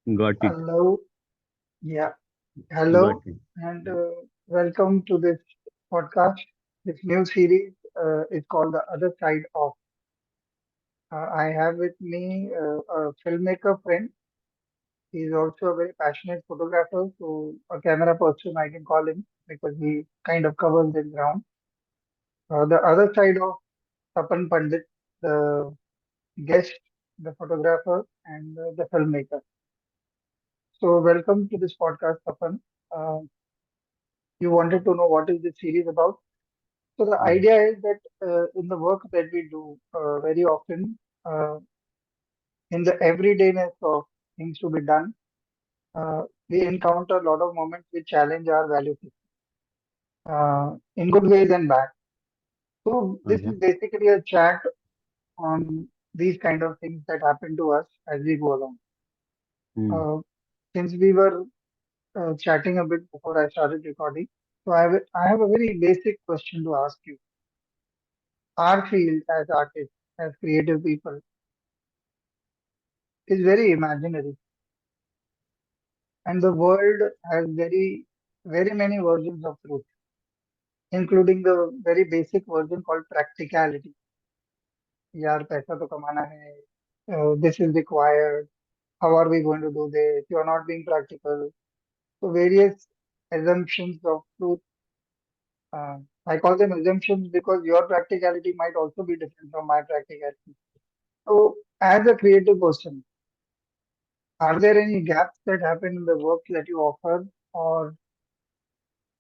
Got it. Hello, yeah, Got hello, it. and welcome to this podcast. This new series is called The Other Side of. I have with me a filmmaker friend. He's also a very passionate photographer, so a camera person I can call him because he kind of covers this ground. The other side of Tapan Pandit, the guest, the photographer, and the filmmaker. So, welcome to this podcast, Tapan. Uh, you wanted to know what is this series about? So the Yeah. idea is that in the work that we do, very often uh, in the everydayness of things to be done, we encounter a lot of moments which challenge our value system, in good ways and bad. So this Okay. is basically a chat on these kind of things that happen to us as we go along. Hmm. Uh, since we were chatting a bit before I started recording, so I have a very basic question to ask you. Our field as artists, as creative people, is very imaginary. And the world has very many versions of truth, including the very basic version called practicality. यार पैसा तो कमाना है, this is required, how are we going to do this, you are not being practical. So various assumptions of truth, uh, I call them assumptions because your practicality might also be different from my practicality. So as a creative person, are there any gaps that happen in the work that you offer, or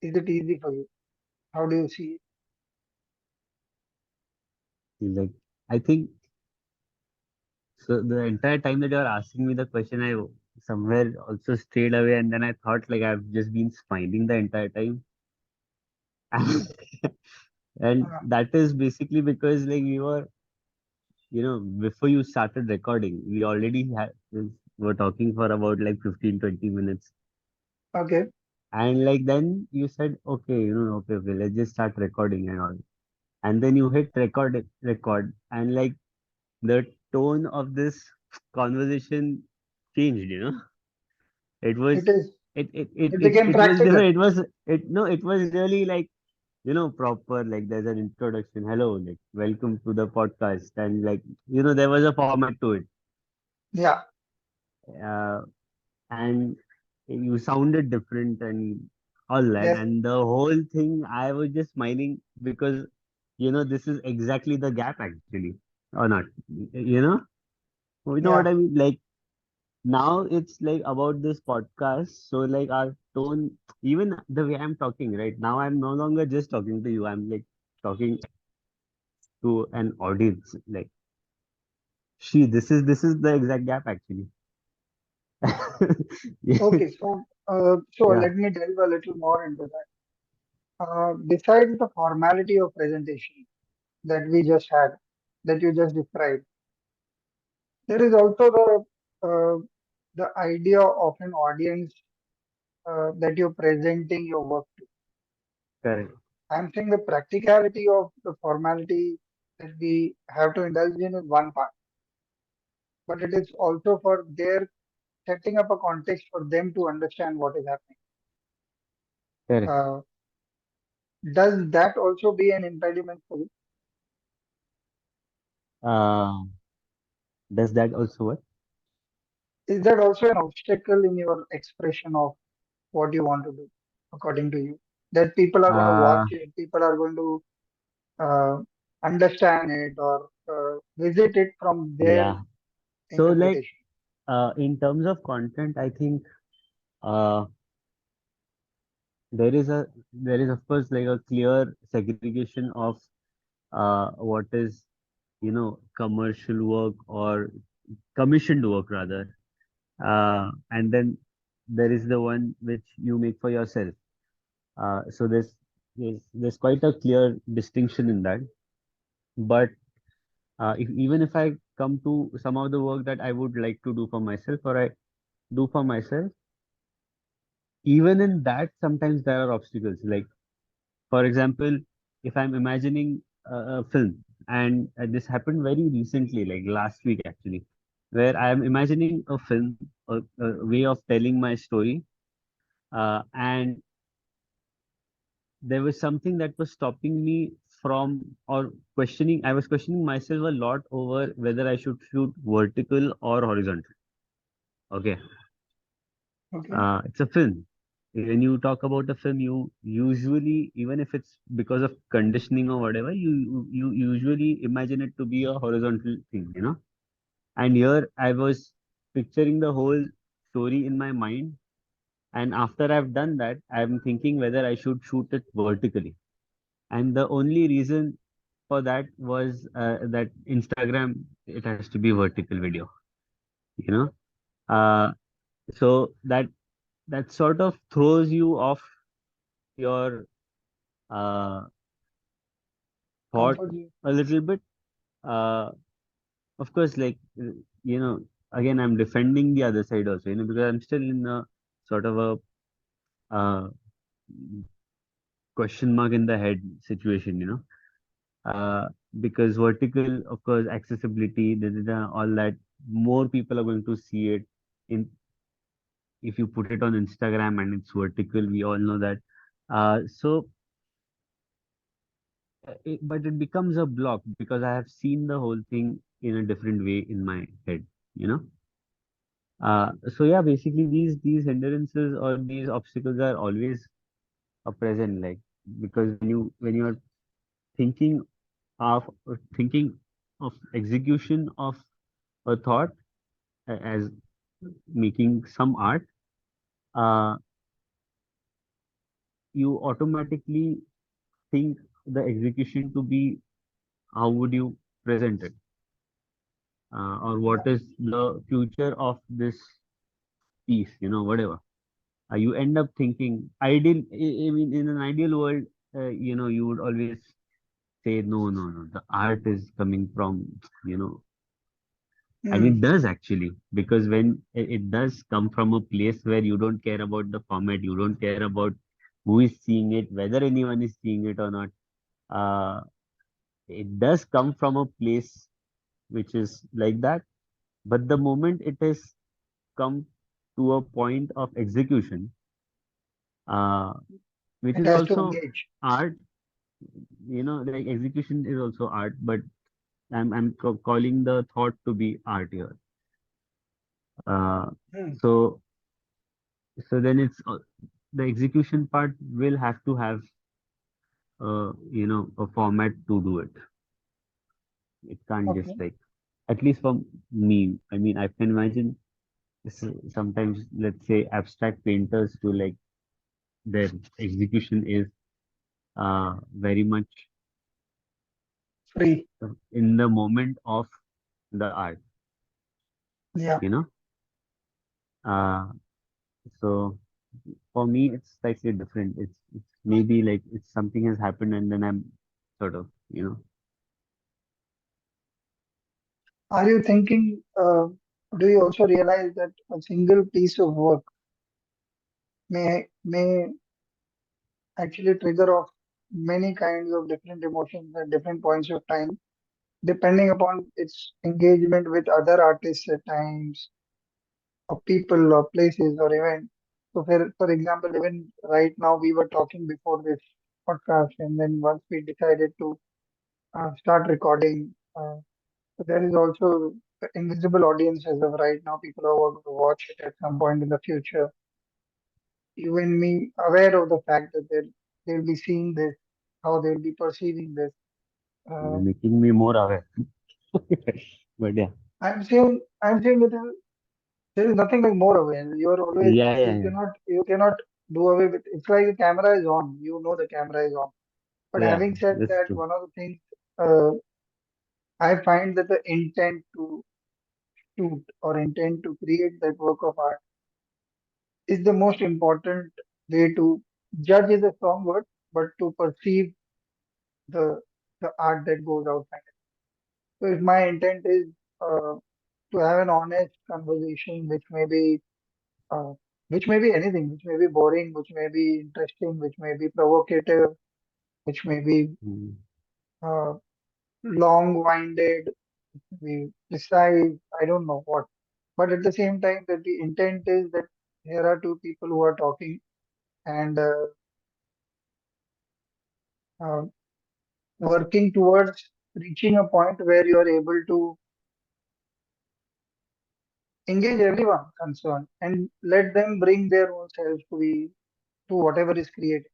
is it easy for you? How do you see it? Like, I think so. The entire time that you are asking me the question, I somewhere also strayed away, and then I thought like I've just been smiling the entire time, and Uh, that is basically because like we were, before you started recording, we already had were talking for about like 15-20 minutes, okay. and like then you said, okay, okay, let's just start recording and all, and then you hit record, and like the tone of this conversation changed, it It was is. It became it was practical. different. It was really like, proper, like there's an introduction, hello, like welcome to the podcast, and like, there was a format to it. Yeah. uh, and you sounded different and all that, Yes. and the whole thing I was just smiling because this is exactly the gap actually, or not, you know what Yeah. I mean, like now it's like about this podcast, so like our tone, even the way I'm talking right now, I'm no longer just talking to you, I'm like talking to an audience, like, this is the exact gap actually. Yeah. Okay. So Yeah. let me delve a little more into that. Besides the formality of presentation that we just had, that you just described, there is also the idea of an audience that you're presenting your work to. Correct. I'm saying the practicality of the formality that we have to indulge in is one part, but it is also for their setting up a context for them to understand what is happening. Correct. Uh, does that also be an impediment for you? uh does that also work? Is that also an obstacle in your expression of what you want to do, according to you? That people are going to uh watch it, people are going to uh, understand it or visit it from their yeah, so like, interpretation. in terms of content, I think uh there is of course like a clear segregation of what is, commercial work or commissioned work rather, and then there is the one which you make for yourself. So there's quite a clear distinction in that. But even if I come to some of the work that I would like to do for myself, or I do for myself, even in that sometimes there are obstacles. Like, for example, if I'm imagining a film, and this happened very recently, like last week actually, where I am imagining a film. a way of telling my story. And there was something that was stopping me from or questioning. I was questioning myself a lot over whether I should shoot vertical or horizontal. Okay. Okay. It's a film. When you talk about a film, you usually, even if it's because of conditioning or whatever, you usually imagine it to be a horizontal thing, you know. And here I was picturing the whole story in my mind, and after I've done that, I'm thinking whether I should shoot it vertically. And the only reason for that was that Instagram, it has to be vertical video, you know. Uh, so that sort of throws you off your uh, thought Comfort you. a little bit. Uh, of course, like you know, again, I'm defending the other side also, you know, because I'm still in a sort of a uh, question mark in the head situation, you know. Because vertical, of course, accessibility, all that, more people are going to see it. In if you put it on Instagram and it's vertical, we all know that. So but it becomes a block because I have seen the whole thing in a different way in my head, you know. So yeah, basically these hindrances or these obstacles are always present, like because when you are thinking thinking of execution of a thought as making some art, uh, you automatically think the execution to be how would you present it, or what Yeah. is the future of this piece, you know, whatever. You end up thinking I mean, in an ideal world, you know, you would always say, no, no, no, the art is coming from, you know, and Hmm. it does actually, because when it does come from a place where you don't care about the format, you don't care about who is seeing it, whether anyone is seeing it or not. Uh, it does come from a place which is like that. But the moment it has come to a point of execution, uh, which It is has to also engage. art, you know, like execution is also art, but I'm calling the thought to be art here. Uh, Hmm. so so then it's the execution part will have to have you know, a format to do it. It can't just Okay. like, at least for me. I mean, I can imagine sometimes, let's say, abstract painters to like their execution is very much Free. in the moment of the art, Yeah. you know. Uh, so for me, it's slightly different. It's maybe like it's something has happened and then I'm sort of, you know, Are you thinking, do you also realize that a single piece of work may actually trigger off many kinds of different emotions at different points of time, depending upon its engagement with other artists at times, or people, or places, or events. So, for example, even right now, we were talking before this podcast, and then once we decided to start recording, so there is also the invisible audience as of right now. People are going to watch it at some point in the future. You and me aware of the fact that they'll be seeing this, how they'll be perceiving this. you're Uh, making me more aware. But yeah, I'm saying that there is nothing like more aware. You are always yeah, yeah, yeah, you cannot do away with. It's like the camera is on. You know the camera is on. But yeah. having said That's that, true. one of the things I find that the intent to shoot or intent to create that work of art is the most important way to judge is a strong word, but to perceive the the art that goes outside. So if my intent is uh, to have an honest conversation, uh, which may be anything, which may be boring, which may be interesting, which may be provocative, which may be Mm. uh, long-winded, be precise, I don't know what. but at the same time that the intent is that here are two people who are talking and uh, working towards reaching a point where you are able to engage everyone concerned and let them bring their own selves to whatever is created.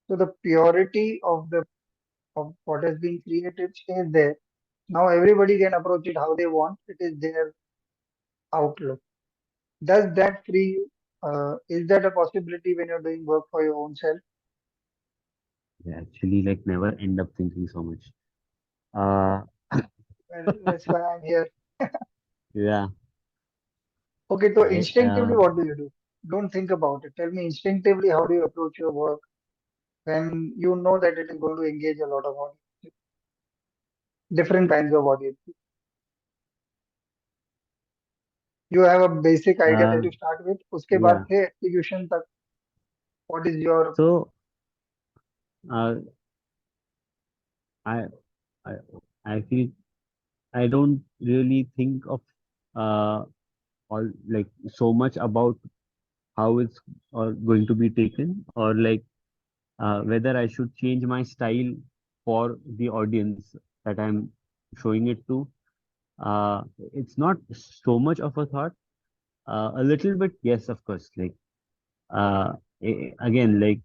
So the purity of what has been created stays there. Now everybody can approach it how they want. It is their outlook. Does that free you? Is that a possibility when you're doing work for your own self? I actually like never end up thinking so much. Uh, Well, that's why I'm here. yeah, Okay, so I instinctively, what do you do? Don't think about it. Tell me instinctively how do you approach your work when you know that it is going to engage a lot of audience, different kinds of audience. You have a basic idea that you start with. उसके बाद yeah. से execution तक, what is your So uh, I I I feel I don't really think of uh all like so much about how it's going to be taken, or like whether I should change my style for the audience that I'm showing it to. It's not so much of a thought. A little bit, yes, of course. Like again, like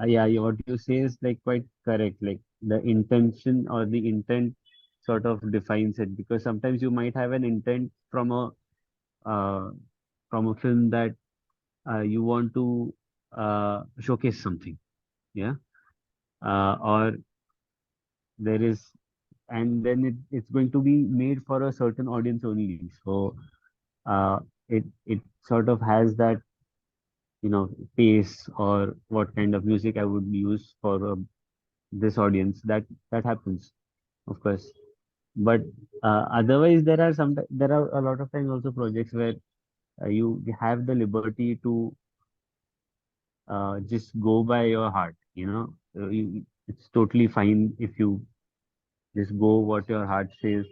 yeah, what you say is like quite correct. Like the intention or the intent sort of defines it, because sometimes you might have an intent uh, from a film that you want to showcase something, yeah, or there is, and then it's going to be made for a certain audience only. So uh, it sort of has that, pace, or what kind of music I would use for this audience. That happens, of course. But otherwise, there are a lot of times also projects where you have the liberty to just go by your heart. It's totally fine if you just go what your heart says,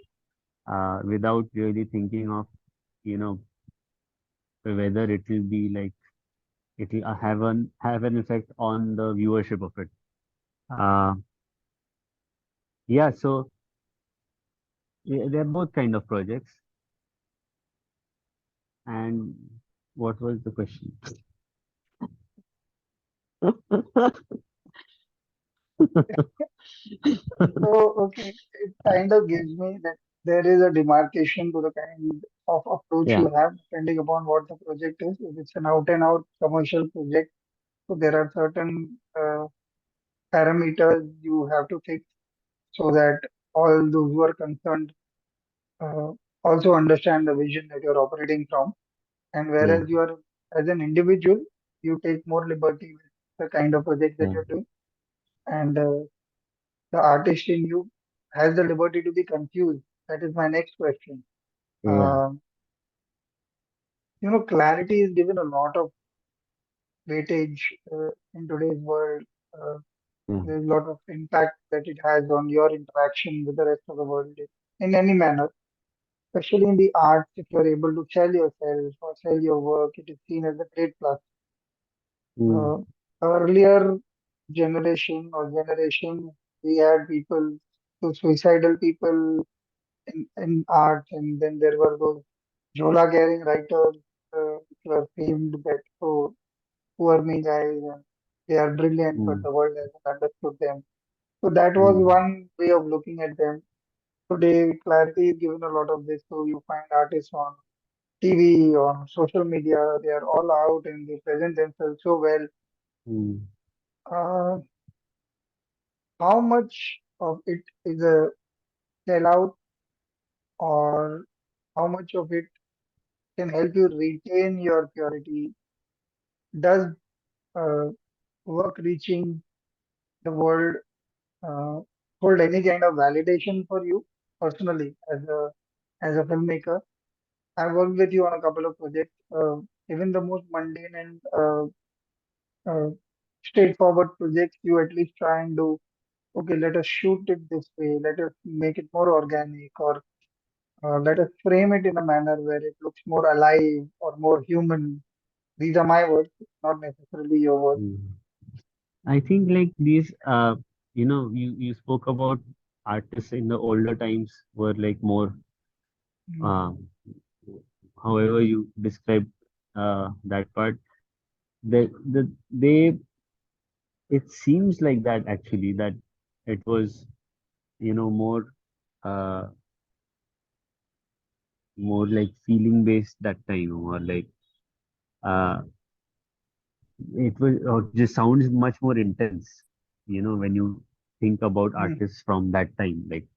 without really thinking of, you know, whether it will be like it will have an effect on the viewership of it. Uh, yeah, so yeah, they're both kind of projects. And what was the question? so okay? It kind of gives me that there is a demarcation to the kind of approach Yeah, you have, depending upon what the project is. If it's an out and out commercial project, so there are certain parameters you have to fix so that all those who are concerned uh, also understand the vision that you're operating from. And yeah, whereas you are, as an individual, you take more liberty with the kind of project that yeah, you're doing. And the artist in you has the liberty to be confused. That is my next question. yeah, Uh, clarity is given a lot of weightage in today's world. Uh, yeah, there's a lot of impact that it has on your interaction with the rest of the world in any manner, especially in the arts. If you're able to sell yourself or sell your work, it is seen as a great plus. mm, Uh, Earlier generation, we had people, those suicidal people in art, and then there were those Jola carrying writers which were famed that, oh, poor me guys, and they are brilliant, but mm, the world hasn't understood them. So that was mm, one way of looking at them. Today, clarity is given a lot of this, so you find artists on TV, on social media, they are all out and they present themselves so well. mm, Uh, how much of it is a sellout, or how much of it can help you retain your purity? Does uh, work reaching the world uh, hold any kind of validation for you personally as a filmmaker? I've worked with you on a couple of projects, even the most mundane and uh, straightforward projects. You at least try and do, okay, let us shoot it this way, let us make it more organic, or Let us frame it in a manner where it looks more alive or more human. These are my words, not necessarily your words. Mm. I think like these, you spoke about artists in the older times were like more, Mm. uh, however you describe that part. They, it seems like that actually that it was, more, uh, more like feeling based that time, or like, uh, it was, or just sounds much more intense, when you think about Mm. artists from that time, like,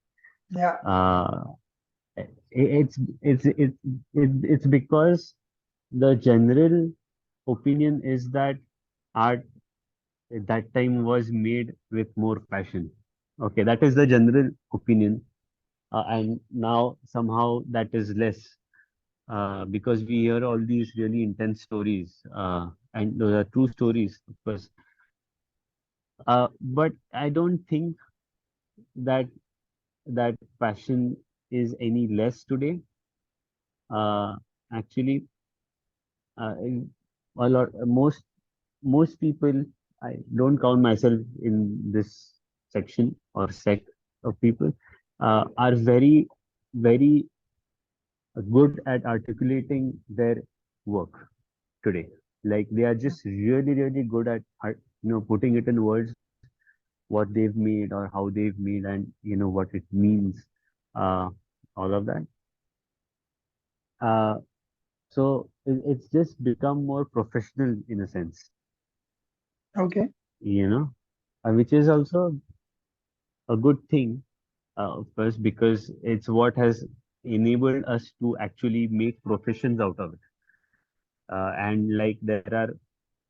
Yeah. uh, it's it's because the general opinion is that art at that time was made with more passion. Okay, that is the general opinion, and now somehow that is less, because we hear all these really intense stories, and those are true stories, of course. But I don't think that that passion is any less today. Uh, Actually, a lot, most people, I don't count myself in this section or sect of people, are very, very good at articulating their work today. Like they are just really, really good at putting it in words, what they've made or how they've made, and what it means, uh, all of that. Uh, so it's just become more professional in a sense, Okay. you know, which is also a good thing, of course, because it's what has enabled us to actually make professions out of it. And like there are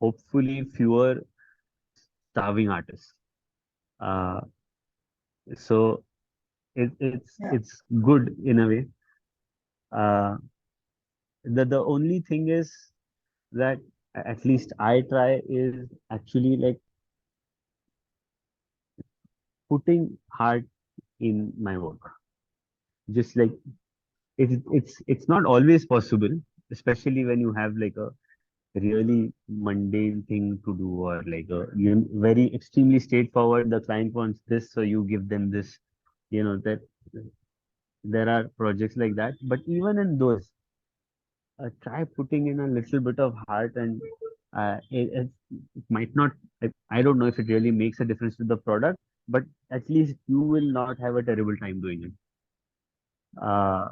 hopefully fewer starving artists. Uh, so Yeah. it's good in a way. The only thing is that at least I try is actually like putting heart in my work. Just like it's not always possible, especially when you have like a really mundane thing to do, or like a very extremely straightforward. The client wants this, so you give them this. That there are projects like that, but even in those, try putting in a little bit of heart, and it might not. I don't know if it really makes a difference to the product, but at least you will not have a terrible time doing it. Uh,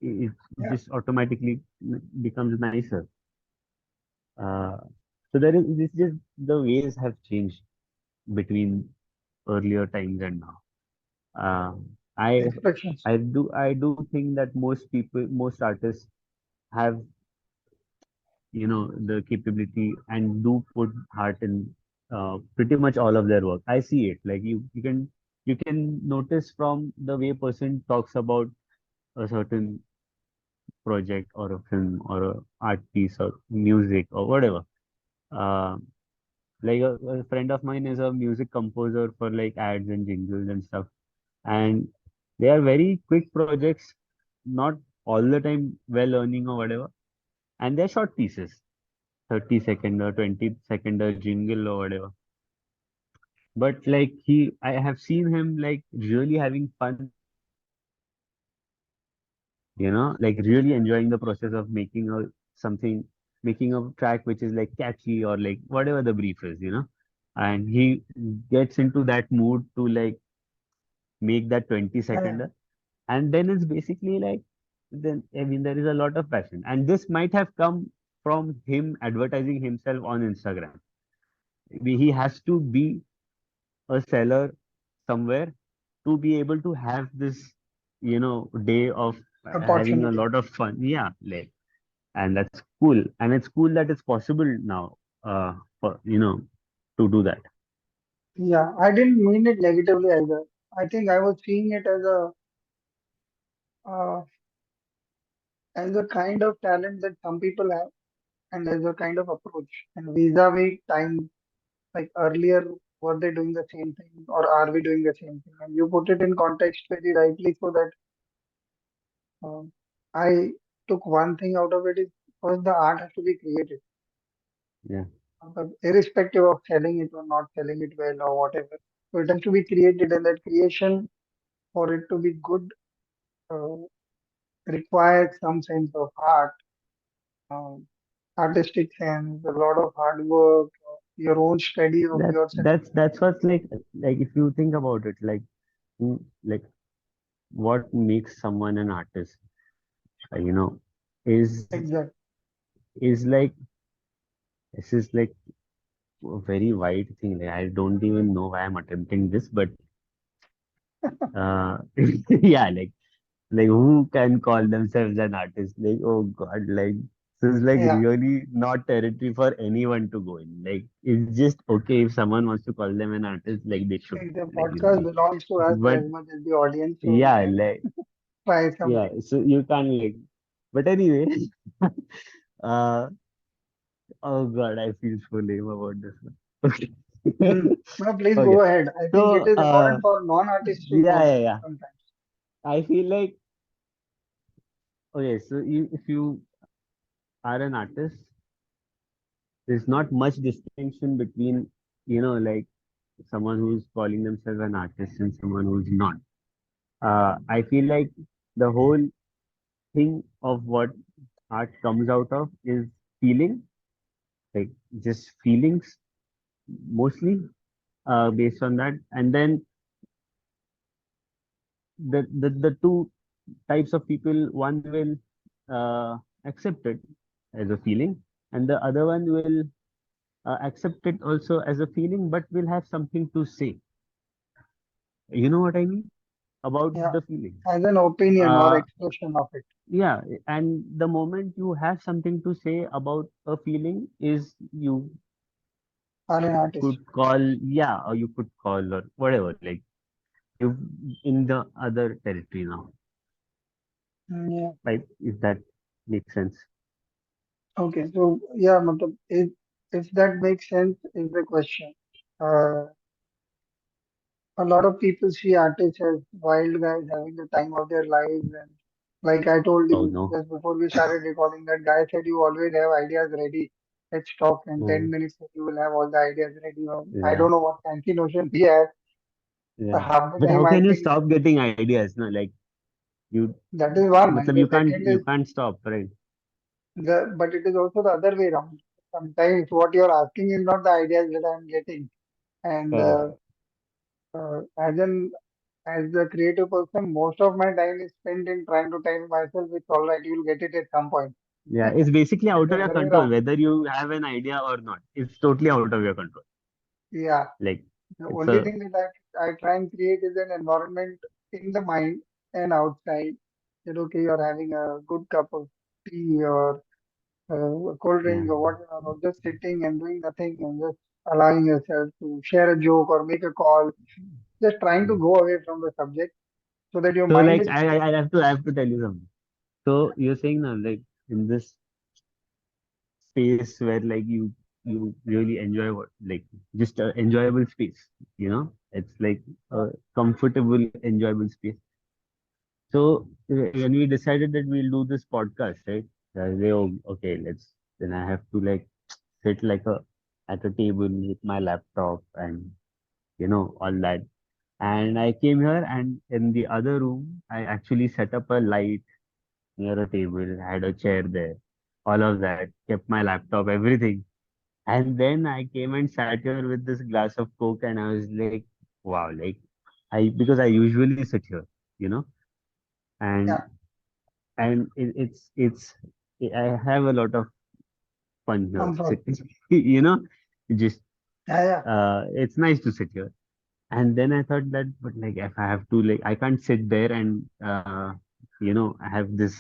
it Yeah. just automatically becomes nicer. Uh, so there is this just the ways have changed between earlier times and now. Uh, I Expressions. I do think that most artists have the capability and do put heart in pretty much all of their work. I see it. Like you can notice from the way a person talks about a certain project or a film or a art piece or music or whatever. Uh, like a friend of mine is a music composer for like ads and jingles and stuff, and they are very quick projects, not all the time well earning or whatever, and they're short pieces, 30 second or 20 second or jingle or whatever. But like I have seen him like really having fun, like really enjoying the process of making a something, making a track which is like catchy or like whatever the brief is, and he gets into that mood to like make that 20 Yeah. second, and then it's basically like, then I mean there is a lot of passion, and this might have come from him advertising himself on Instagram. He has to be a seller somewhere to be able to have this, day of having a Opportunity. lot of fun. Yeah, like, and that's cool. And it's cool that it's possible now, for, to do that. Yeah. I didn't mean it negatively either. I think I was seeing it uh, as a kind of talent that some people have, and as a kind of approach. And vis-a-vis time, like earlier, were they doing the same thing, or are we doing the same thing? And you put it in context very rightly, so that Um, I took one thing out of it is first the art has to be created, Yeah, irrespective of selling it or not selling it well or whatever. So it has to be created, and that creation for it to be good uh, requires some sense of art, um, artistic sense, a lot of hard work, your own study of yourself. that's what's like if you think about it, like what makes someone an artist, you know, is Exactly. is like this is like a very wide thing. Like I don't even know why I'm attempting this, but uh, yeah, like who can call themselves an artist? Like oh God, like this is like Yeah, really not territory for anyone to go in. Like it's just okay if someone wants to call them an artist, like they should, like the like you know. podcast belongs to us But as much as the audience, so we yeah, can like try yeah, something. so you can't like. But anyway, uh, oh God, I feel so lame about this one. Hmm. Okay. No, please Okay. go ahead. I think it So, is important for non-artists to yeah, know yeah, yeah. sometimes. I feel like, okay, so if you are an artist, there's not much distinction between, like someone who's calling themselves an artist and someone who's not. I feel like the whole thing of what art comes out of is feeling, like just feelings mostly based on that. And then the two types of people, one will accept it as a feeling, and the other one will accept it also as a feeling, but will have something to say. You know what I mean about Yeah, the feelings? as an opinion or Uh, expression of it, yeah, and the moment you have something to say about a feeling, is you or an artist. could call, yeah, or you could call or whatever. Like you in the other territory now, Yeah. right? If that makes sense. Okay. So yeah, matlab, if that makes sense is the question. Uh, a lot of people see artists as wild guys having the time of their lives, and like I told Oh you no. just before we started recording, that guy said you always have ideas ready. Let's talk in 10 Mm, minutes you will have all the ideas ready. I yeah, don't know what fancy notion he has. yeah. Half the But time how I can you think stop getting ideas? No, like you, that is one, and matlab the you can't second you is can't stop, right? but it is also the other way around. Sometimes what you're asking is not the ideas that I'm getting. And Uh, as a creative person, most of my time is spent in trying to tell myself it's all right, you'll get it at some point. yeah, it's basically It's out the of your other way control around. whether you have an idea or not. It's totally out of your control. Yeah. Like The it's only a thing that I try and create is an environment in the mind and outside. That okay, you're having a good cup of tea or a cold yeah, drink or whatever, or just sitting and doing nothing and just allowing yourself to share a joke or make a call, just trying to yeah. go away from the subject so that your So mind like is I have to tell you something. So you're saying now like in this space where like you really enjoy what like just a enjoyable space, it's like a comfortable enjoyable space. So when we decided that we'll do this podcast, right? Oh, okay, then I have to like sit like a at a table with my laptop and all that. And I came here and in the other room, I actually set up a light near a table, had a chair there, all of that, kept my laptop, everything. And then I came and sat here with this glass of Coke and I was like, wow, like because I usually sit here, you know, and yeah, it's I have a lot of fun here comfort. sitting, you know, just Yeah, yeah, it's nice to sit here. And then I thought that, but like if I have to like I can't sit there and I have this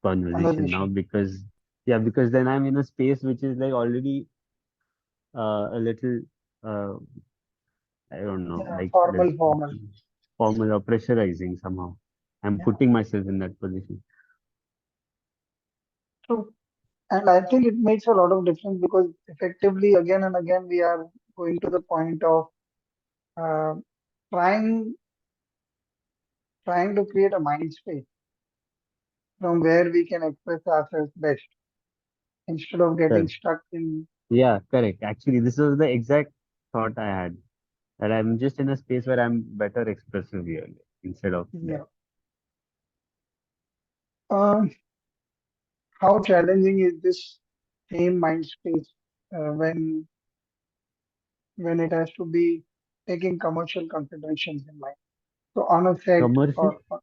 conversation now conversation. because yeah, because then I'm in a space which is like already a little uh I don't know, Yeah, like formal, formal. formal or pressurizing somehow. I'm Yeah, putting myself in that position. true. And I think it makes a lot of difference because effectively, again and again, we are going to the point of uh, trying trying to create a mind space from where we can express ourselves best instead of getting Correct. stuck in. Yeah, correct. Actually, this was the exact thought I had. That I'm just in a space where I'm better expressive here instead of Yeah. there. Uh, how challenging is this same mind space when it has to be taking commercial considerations in mind? So on a set Commercial? or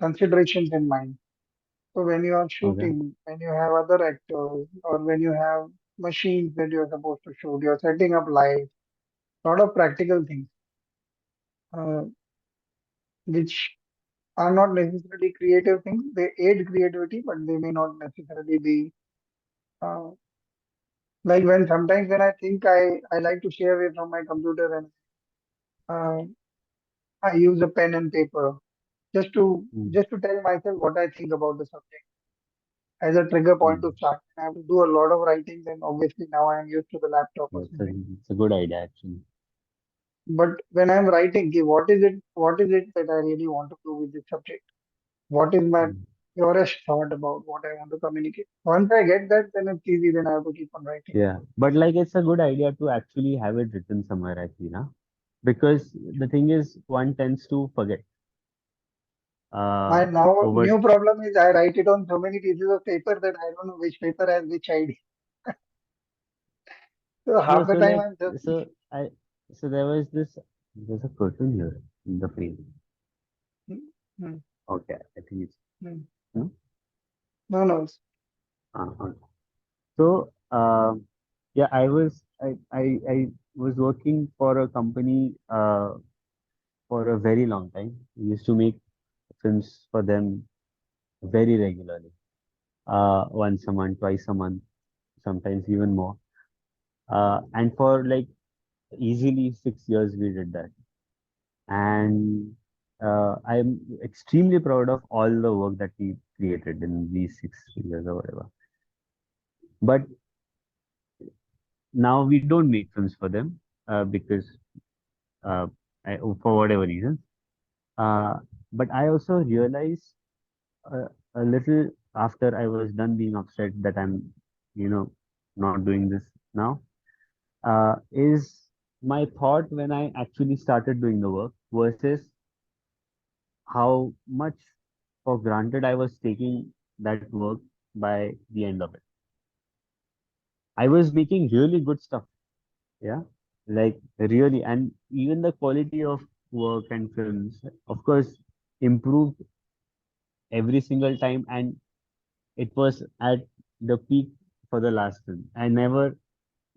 considerations in mind. So when you are Okay. shooting, when you have other actors, or when you have machines that you're supposed to shoot, you're setting up lights, a lot of practical things, uh, which are not necessarily creative things. They aid creativity, but they may not necessarily be uh, like when sometimes when I think I like to stay away from my computer and uh, I use a pen and paper just to Mm. just to tell myself what I think about the subject as a trigger point Mm. to start. I have to do a lot of writing, then obviously now I am used to the laptop or Yeah, something. it's a good idea actually. But when I'm writing, okay, what is it that I really want to do with this subject? What is my Mm. purest thought about what I want to communicate? Once I get that, then it's easy, then I have to keep on writing. Yeah, but like it's a good idea to actually have it written somewhere, I feel, huh? Because the thing is, one tends to forget. My now Over. new problem is I write it on so many pieces of paper that I don't know which paper has which ID. So No, half the so time like, I'm just so I, so there was this, there's a curtain here in the frame. hmm, hmm, Okay, I think it's, hmm. hmm? No, no. Okay. So, yeah, I was working for a company for a very long time. We used to make films for them very regularly, once a month, twice a month, sometimes even more. And for like easily 6 years, we did that. And I'm extremely proud of all the work that we created in these 6 years or whatever. But now we don't make films for them because uh, for whatever reasons. Uh, but I also realized a little after I was done being upset that I'm, you know, not doing this now, is my thought when I actually started doing the work versus how much for granted I was taking that work by the end of it. I was making really good stuff, yeah, like really, and even the quality of work and films, of course, improved every single time, and it was at the peak for the last film. I never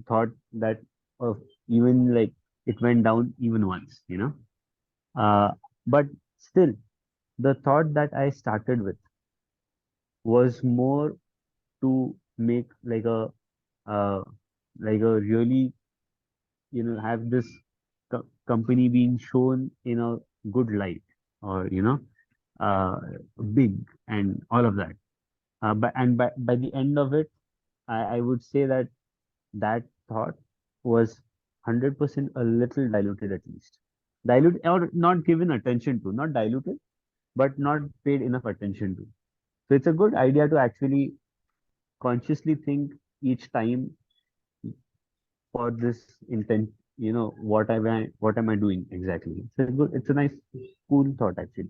thought that of even like it went down even once, you know. But still, the thought that I started with was more to make uh, like a really, have this company being shown in a good light, or uh, big and all of that. By the end of it, I would say that that thought was 100% a little diluted, at least. Diluted or not given attention to, not diluted, but not paid enough attention to. So it's a good idea to actually consciously think each time for this intent, what am I doing exactly? It's a nice, cool thought actually.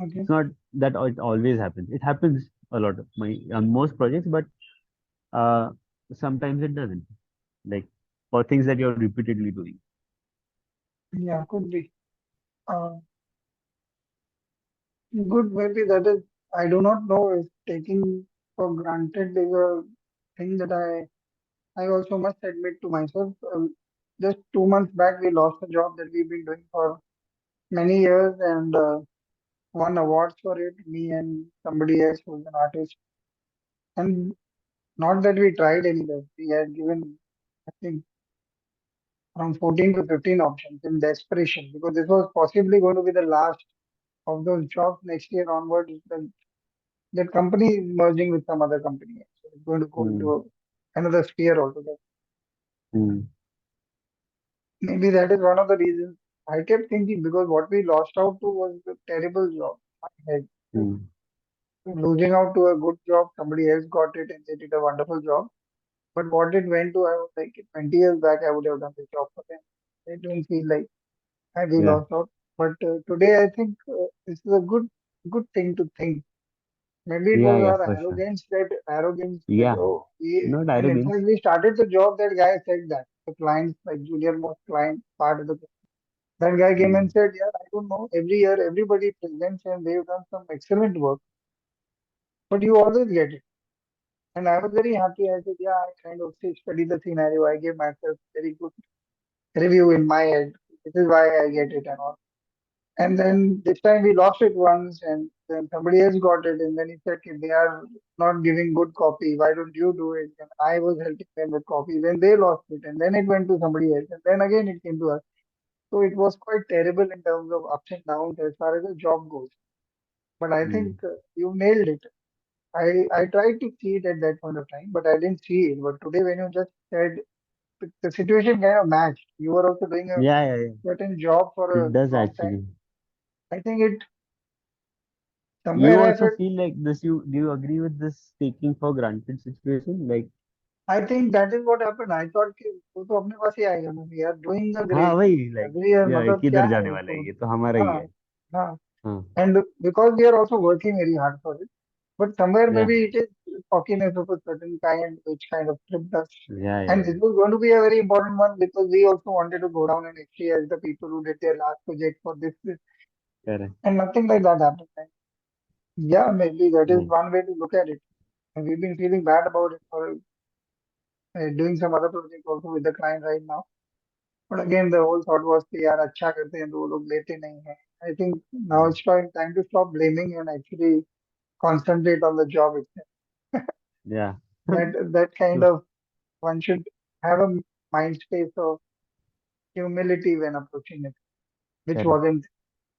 Okay. It's not that it always happens. It happens a lot of my on most projects, but uh, sometimes it doesn't. Like for things that you're repeatedly doing. Yeah, could be. Uh, Good, maybe that is. I do not know if taking for granted is a thing that I also must admit to myself. Just 2 months back, we lost a job that we've been doing for many years and won awards for it. Me and somebody else who's an artist. And not that we tried any less. We had given, I think, from 14 to 15 options in desperation because this was possibly going to be the last of those jobs next year onwards. That company is merging with some other company. So it's going to go Mm, into another sphere altogether. mm, Maybe that is one of the reasons. I kept thinking because what we lost out to was a terrible job. I had mm, losing out to a good job. Somebody else got it and they did a wonderful job. But what it went to, I was like, 20 years back, I would have done this job for them. I don't feel like we yeah, lost out. But today, I think this is a good thing to think. Maybe it yeah, was yeah, our for sure. arrogance that Yeah, oh not and in arrogance. fact we started the job. That guy said that the clients like junior most client part of the that guy came and Mm, said, yeah, I don't know. Every year everybody presents and they've done some excellent work, but you always get it. And I was very happy. I said, yeah, I kind of studied the scenario. I gave myself very good review in my head. This is why I get it and all. And then this time we lost it once, and then somebody else got it, and then he said, "Okay, they are not giving good copy. Why don't you do it?" And I was helping them with copy. Then they lost it, and then it went to somebody else, and then again it came to us. So it was quite terrible in terms of ups and downs as far as the job goes. But I mm. think you nailed it. I tried to see it at that point of time, but I didn't see it. But today, when you just said the situation kind of matched, you were also doing a Yeah, yeah, yeah. certain job for It a does long time. actually. I think it You somewhere I also felt. feel like this, you do you agree with this taking for granted situation? Like, I think that is what happened. I thought कि वो तो अपने पास ही आएगा ना. We are doing a हाँ great वही, like every year. या मतलब क्या किधर है जाने वाला है, उसको. ये तो हमारा ही हाँ है। हाँ. हाँ, And because we are also working very hard for it, but somewhere या, maybe it is cockiness of a certain kind which kind of tripped us. या, And this was going to be a very important one because we also wanted to go down and actually as the people who did their last project for this correct, and nothing like that happened. And yeah, maybe that is नहीं, one way to look at it. And we've been feeling bad about it for doing some other project also with the client right now. But again, the whole thought was कि यार अच्छा करते हैं तो वो लोग लेते नहीं हैं. I think now it's time to stop blaming and actually concentrate on the job itself. या, That kind of one should have a mind space of humility when approaching it, which correct, wasn't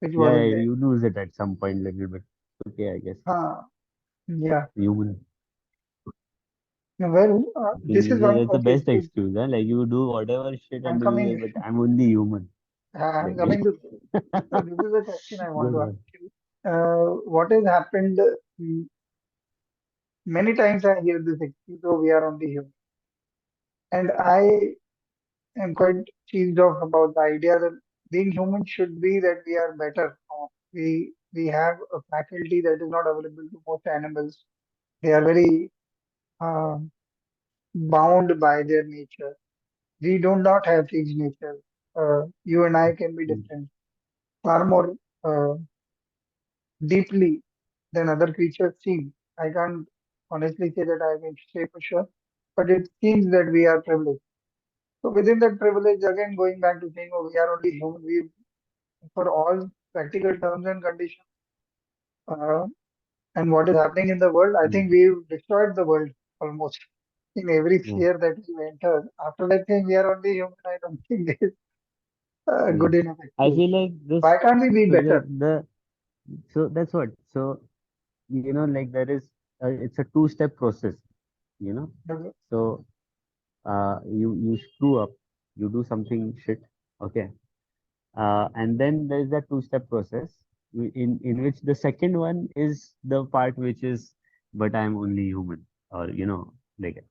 which या, wasn't there. you lose it at some point little bit. Okay, I guess हाँ, yeah. human. Well, this is one. That's the Okay, best excuse, huh? Like you do whatever shit I'm and you'll be coming. like, but I'm only human. I'm Like, coming to. So this is a question I want good to ask one. you. What has happened? Many times I hear this excuse, oh, we are only human. And I am quite cheesed off about the idea that being human should be that we are better. We have a faculty that is not available to most animals. They are very uh, bound by their nature. We do not have fixed nature. You and I can be Mm, different, far more uh, deeply than other creatures seem. I can't honestly say that I can say for sure, but it seems that we are privileged. So within that privilege, again going back to saying, oh, we are only human. We, for all practical terms and conditions, uh, and what is happening in the world, I think mm, we've destroyed the world almost in every yeah, sphere that we enter. After that thing, we are only human. I don't think is a yeah. good enough I excuse. feel like this, Why can't we be so better? so that's what. So, like there is, it's a two-step process, you know. Okay. So, you screw up, you do something shit, okay. And then there's that two-step process in which the second one is the part which is, but I'm only human, or like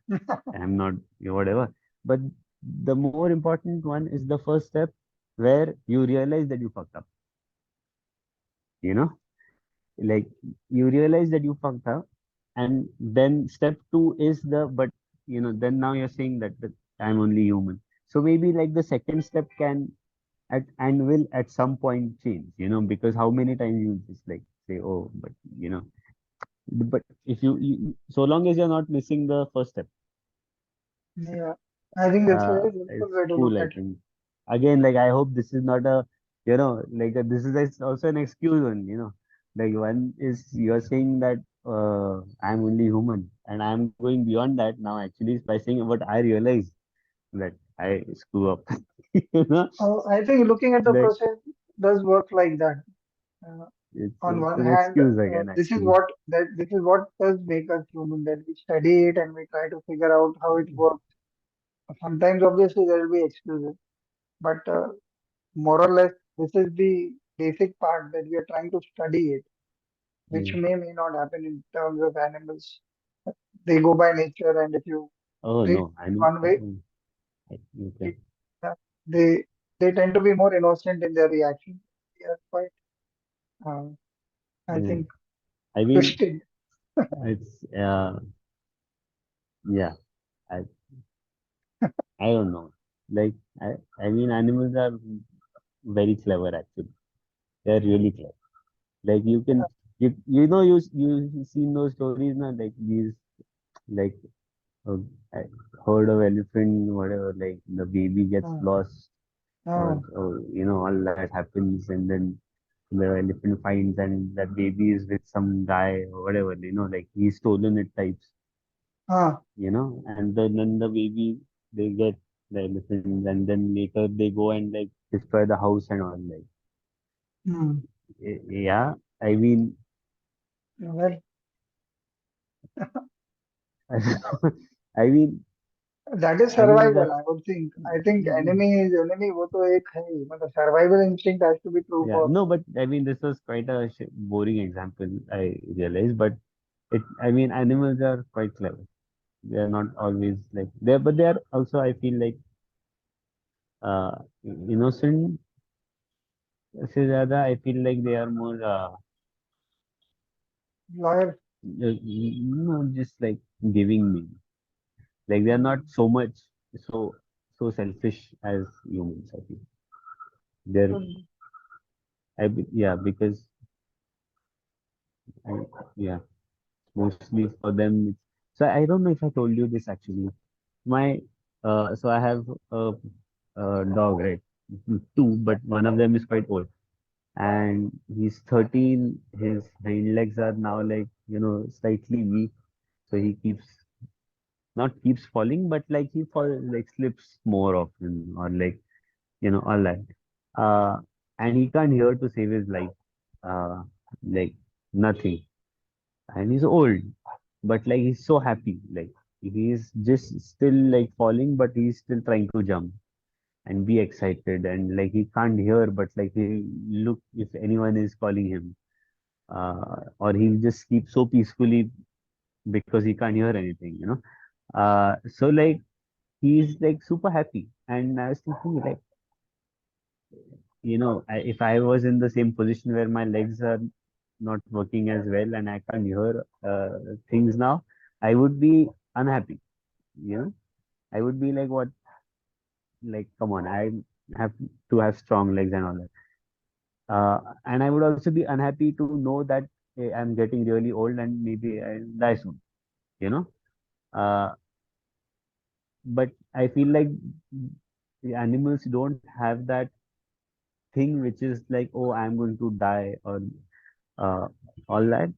I'm not, whatever. But the more important one is the first step where you realize that you fucked up, you know, like you realize that you fucked up, and then step two is but then now you're saying that I'm only human. So maybe like the second step can and will at some point change, because how many times you just like say, oh, but but if so long as you're not missing the first step, Yeah, I think that's a very beautiful it's way to look cool, I at it. think. Again, like I hope this is not a, like this is also an excuse one, like one is you're saying that I'm only human, and I'm going beyond that now actually by saying what I realize that I screw up, you know, I think looking at the like process does work like that. Uh, on it's one an hand, excuse again actually. this is what does make us human. That we study it and we try to figure out how it works. Sometimes, obviously, there will be excuses, but more or less. this is the basic part that we are trying to study it, which Yeah. may not happen in terms of animals. They go by nature, and if you Oh treat no, I it know. one way, Okay. it, uh, they they tend to be more innocent in their reaction. They are quite, uh, I Yeah. think, I mean, twisted. it's yeah. I I don't know. Like I mean, animals are very clever actually. They're really clever. Like you can you know you seen those stories now like these like a herd of elephant whatever like the baby gets Uh, lost or you know all that happens and then the elephant finds and that baby is with some guy or whatever you know like he's stolen it types uh, you know and then the baby they get the elephant and then later they go and like destroy the house and all like hmm. yeah I mean Well, I mean that is animals survival, are I would think. I think enemy is enemy. वो तो एक है ही. मतलब survival instinct has to be true yeah for. no but I mean this was quite a boring example I realized but it I mean animals are quite clever they are not always like they but they are also I feel like uh innocent से ज़्यादा I feel like they are more Lawyer. you know just like giving me like they are not Hmm. so much so so selfish as humans I think they're Could be. yeah because I, yeah mostly for them so I don't know if I told you this actually my so I have a dog right two but one of them is quite old and he's 13 his hind legs are now like you know slightly weak so he keeps not keeps falling but like he fall like slips more often or like you know all that uh and he can't hear to save his life uh like nothing and he's old but like he's so happy like he's just still like falling but he's still trying to jump and be excited and like he can't hear but like he look if anyone is calling him or he just sleeps so peacefully because he can't hear anything you know so like he's like super happy and I was thinking like you know if I was in the same position where my legs are not working as well and I can't hear things now I would be unhappy you know I would be like what like come on I have to have strong legs and all that and I would also be unhappy to know that I'm getting really old and maybe I die soon you know uh, but I feel like the animals don't have that thing which is like oh I'm going to die or uh, all that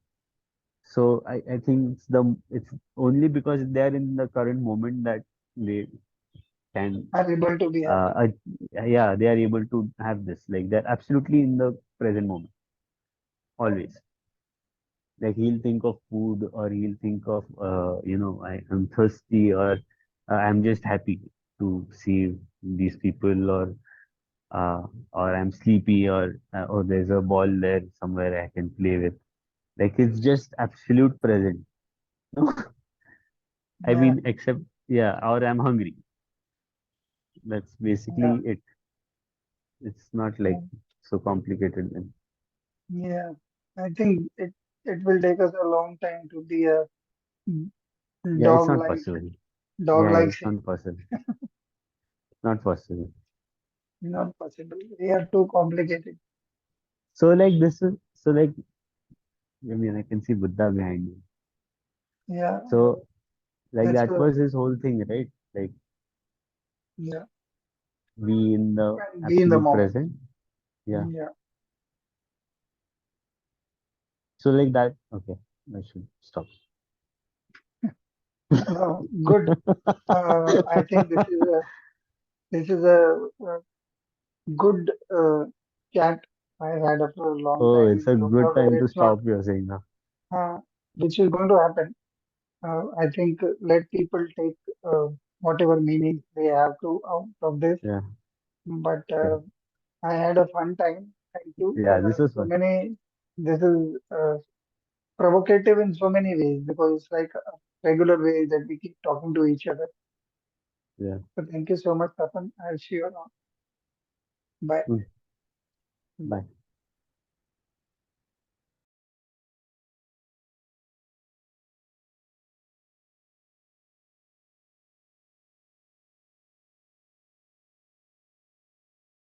so I think it's only because they're in the current moment that they can Are able to be uh, happy. uh, yeah they are able to have this like they're absolutely in the present moment always like he'll think of food or he'll think of you know I'm thirsty or I'm just happy to see these people uh, or I'm sleepy or there's a ball there somewhere I can play with like it's just absolute present no I Yeah, mean except yeah or I'm hungry that's yeah, basically it it's not like yeah. so complicated then Yeah. I think it will take us a long time to be a yeah it's dog not like possible dog yeah like it's thing. not possible not possible Not possible. We are too complicated. so like this is so like I mean I can see Buddha behind you Yeah, so like that's that a was his whole thing, right? Like yeah. be in the And be in the absolute moment. present. Yeah. Yeah. So like that. Okay, I should stop. No, good. I think this is a good chat I had after a long Oh, time it's in a terms good of time to it's not stop. You're saying now. which is going to happen. I think let people take whatever meaning they have to out of this. Yeah. But Okay. I had a fun time. Thank you. Yeah, this was fun. This is provocative in so many ways because it's like a regular way that we keep talking to each other. Yeah. So thank you so much, Tapan. I'll see you around. Bye. Mm. Bye. Bye.